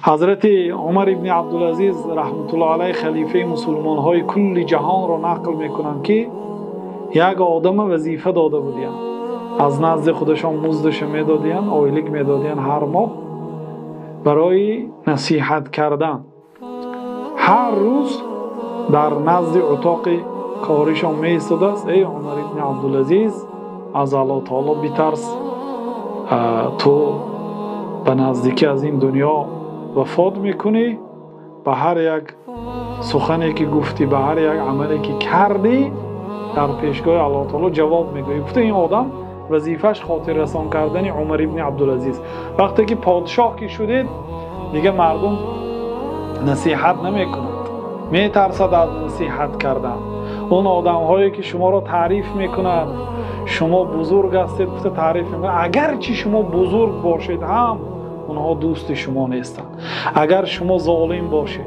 حضرت عمر ابن عبدالعزیز رحمت الله علیه خلیفه مسلمان های کل جهان را نقل میکنند که یک آدم وظیفه داده بودند، از نزد خودشان مزدش میدادند، آیلیک میدادند هر ماه برای نصیحت کردن. هر روز در نزد اتاق کارشان می ایستاده است: ای عمر ابن عبدالعزیز، از الله تعالی بترس، تو به نزدیکی از این دنیا وفات میکنی، به هر یک سخنی که گفتی، به هر یک عملی که کردی در پیشگاه الله تعالی جواب میگویی. گفته این آدم وظیفش خاطر رسان کردن عمر ابن عبدالعزیز. وقتی که پادشاه که شدید دیگه مردم نصیحت نمیکنند، میترسد از نصیحت کردن. اون آدم هایی که شما را تعریف میکنند شما بزرگ هستید، گفته تعریف میکنند، اگرچه شما بزرگ باشید هم اونها دوست شما نیستند. اگر شما ظالم باشید،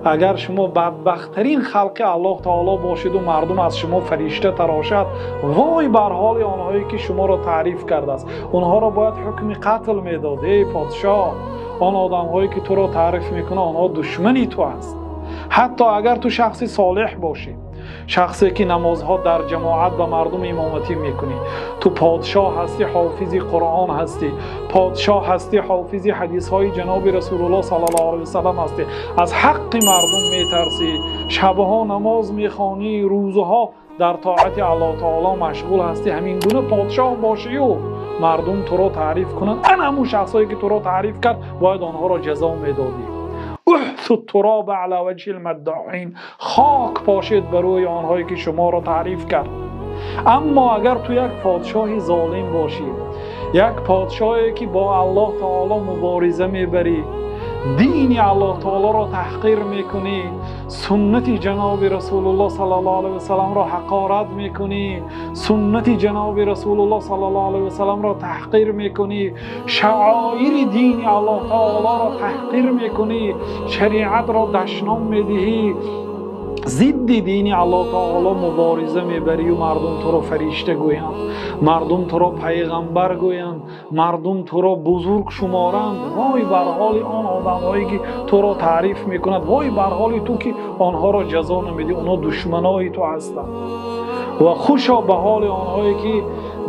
اگر شما بدبختترین خلق الله تعالی باشید و مردم از شما فرشته تراشد، وای بر حال آنهایی که شما را تعریف کرده است. اونها را باید حکم قتل میداد. ای پادشاه، آن آدم هایی که تو را تعریف میکنه آنها دشمنی تو است. حتی اگر تو شخصی صالح باشی، شخصی که نمازها در جماعت به مردم امامتی میکنی، تو پادشاه هستی، حافظ قرآن هستی، پادشاه هستی، حافظ حدیث های جناب رسول الله صلی الله علیه وسلم هستی، از حق مردم میترسی، شبها نماز میخوانی، روزها در طاعت الله تعالی مشغول هستی، همین گونه پادشاه باشی و مردم تو را تعریف کنند، ان همون شخصایی که تو را تعریف کرد باید آنها را جزا میدادی. احث التراب علی وجه المدعین، خاک پاشید بر روی آنهایی که شما را تعریف کرد. اما اگر تو یک پادشاه ظالم باشی، یک پادشاهی که با الله تعالی مبارزه میبری، دین الله تعالی را تحقیر میکنی، سنت جناب رسول الله صلی الله علیه وسلم را حقارت میکنی، سنت جناب رسول الله صلی الله علیه وسلم را تحقیر میکنی، شعائر دین الله تعالی را تحقیر میکنی، شریعت را دشنام میدهی، ضد دین الله تعالی مبارزه میبری و مردم تو را فرشته گویند، مردم تو را پیغمبر گویند، مردم تو را بزرگ شمارند، وای بر حال آن آدمایی که تو را تعریف میکنند، وای بر حال تو که آنها را جزا نمیدی، آنها دشمنای تو هستند. و خوشا به حال آنهایی که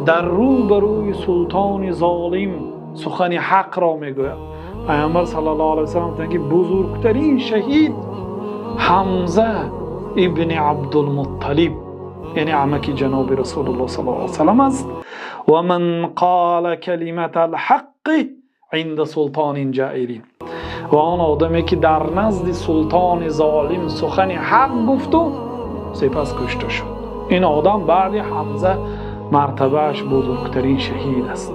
در روبروی سلطان ظالم سخن حق را میگویند. پیامبر صلی الله علیه وسلم میگه بزرگترین شهید حمزه ابن عبدالمطلب، یعنی عمک جناب رسول الله صلی الله علیه وسلم است. و من قال کلمت الحق عند سلطان جائر، و آن آدمی که در نزد سلطان ظالم سخن حق گفت و سپس کشته شد. این آدم بعد حمزه مرتبهش بزرگترین شهید است.